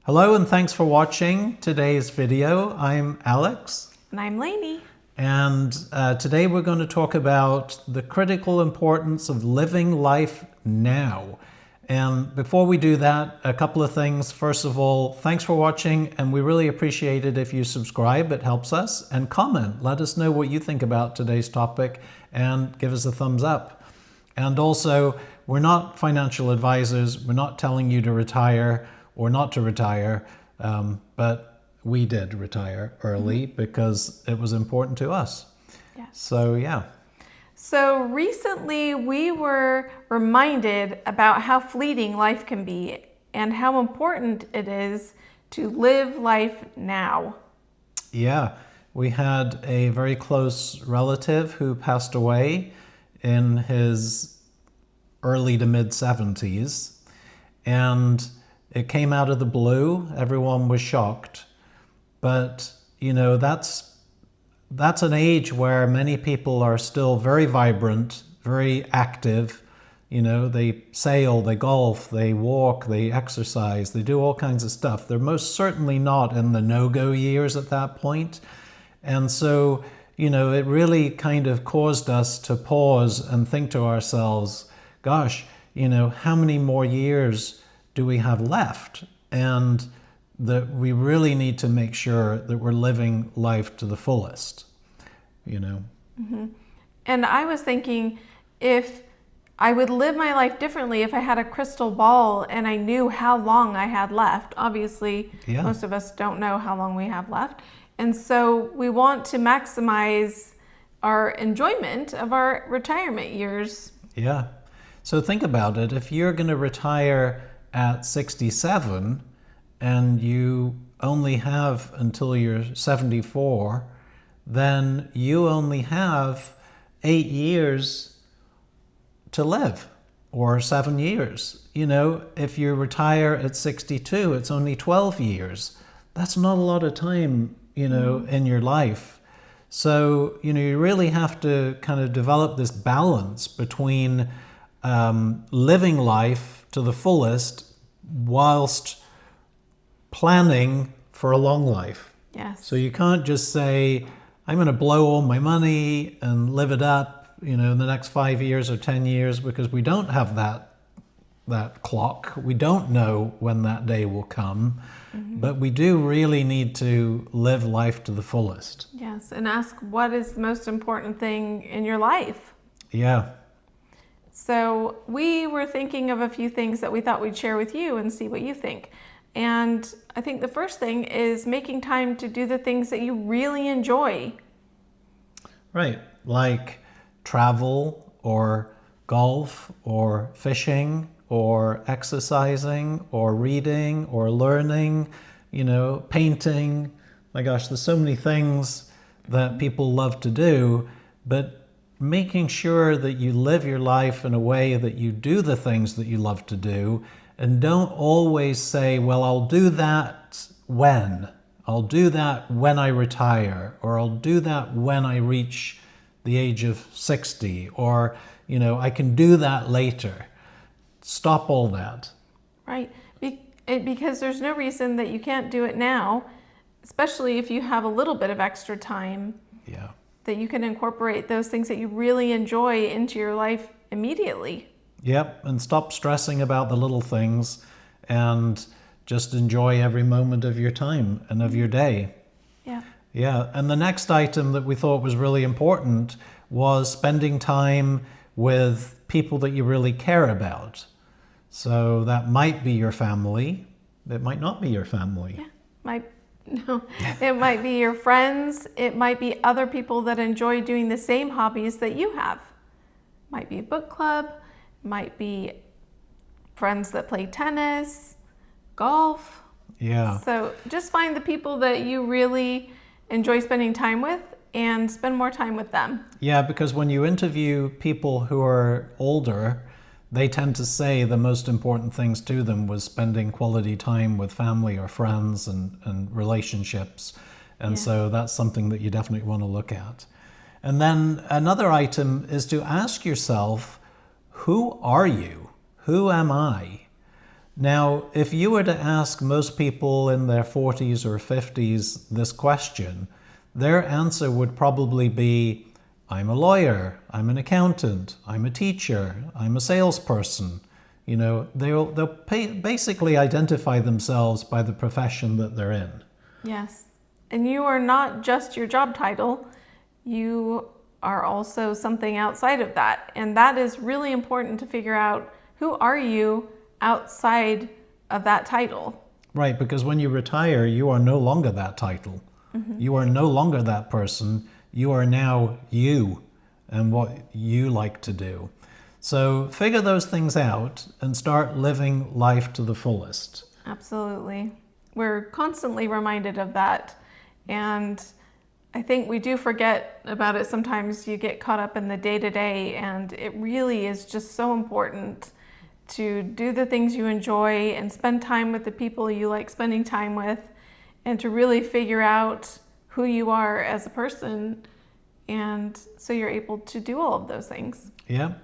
Hello and thanks for watching today's video. I'm Alex. And I'm Lainey. And today we're going to talk about the critical importance of living life now. And before we do that, a couple of things. First of all, thanks for watching, and we really appreciate it if you subscribe. It helps us. And comment. Let us know what you think about today's topic and give us a thumbs up. And also, we're not financial advisors. We're not telling you to retire or not to retire, but we did retire early because it was important to us. Yes. So, yeah. So recently we were reminded about how fleeting life can be and how important it is to live life now. Yeah, we had a very close relative who passed away in his early to mid 70s, and it came out of the blue. Everyone was shocked. But, you know, that's an age where many people are still very vibrant, very active. You know, they sail, they golf, they walk, they exercise, they do all kinds of stuff. They're most certainly not in the no-go years at that point. And so, you know, it really kind of caused us to pause and think to ourselves, gosh, you know, how many more years do we have left? And that we really need to make sure that we're living life to the fullest, you know. Mm-hmm. And I was thinking, if I would live my life differently if I had a crystal ball and I knew how long I had left. Obviously, most of us don't know how long we have left. And so we want to maximize our enjoyment of our retirement years. Yeah. So think about it. If you're going to retire at 67 and you only have until you're 74, then you only have 8 years to live, or 7 years. You know, if you retire at 62, it's only 12 years. That's not a lot of time, you know, in your life. So, you know, you really have to kind of develop this balance between living life to the fullest whilst planning for a long life. Yes. So you can't just say, I'm going to blow all my money and live it up, you know, in the next 5 years or 10 years, because we don't have that clock. We don't know when that day will come, but we do really need to live life to the fullest. Yes, and ask what is the most important thing in your life. Yeah. So we were thinking of a few things that we thought we'd share with you and see what you think. And I think the first thing is making time to do the things that you really enjoy. Right, like travel or golf or fishing or exercising or reading or learning, you know, painting. My gosh, there's so many things that people love to do, but making sure that you live your life in a way that you do the things that you love to do, and don't always say, well, I'll do that when. I'll do that when I retire, or I'll do that when I reach the age of 60, or, you know, I can do that later. Stop all that. Right, because there's no reason that you can't do it now, especially if you have a little bit of extra time. Yeah. That you can incorporate those things that you really enjoy into your life immediately. Yep, and stop stressing about the little things and just enjoy every moment of your time and of your day. Yeah. Yeah, and the next item that we thought was really important was spending time with people that you really care about. So that might be your family, it might not be your family. Yeah, it might be your friends, it might be other people that enjoy doing the same hobbies that you have. Might be a book club, might be friends that play tennis, golf. Yeah. So just find the people that you really enjoy spending time with and spend more time with them. Yeah, because when you interview people who are older, they tend to say the most important things to them was spending quality time with family or friends and relationships. And so that's something that you definitely want to look at. And then another item is to ask yourself, who are you? Who am I? Now, if you were to ask most people in their 40s or 50s this question, their answer would probably be, I'm a lawyer, I'm an accountant, I'm a teacher, I'm a salesperson. You know, they'll basically identify themselves by the profession that they're in. Yes. And you are not just your job title. You are also something outside of that. And that is really important to figure out, who are you outside of that title? Right, because when you retire, you are no longer that title. You are no longer that person. You are now you and what you like to do. So figure those things out and start living life to the fullest. Absolutely. We're constantly reminded of that. And I think we do forget about it sometimes. You get caught up in the day-to-day, and it really is just so important to do the things you enjoy and spend time with the people you like spending time with, and to really figure out who you are as a person, and so you're able to do all of those things. Yeah.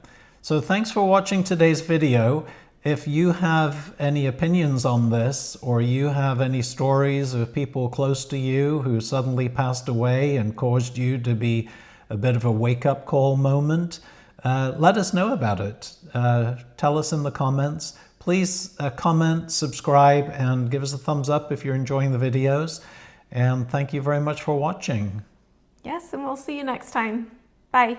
So thanks for watching today's video. If you have any opinions on this, or you have any stories of people close to you who suddenly passed away and caused you to be a bit of a wake-up call moment, let us know about it. Tell us in the comments. Please comment, subscribe, and give us a thumbs up if you're enjoying the videos. And thank you very much for watching. Yes, and we'll see you next time. Bye.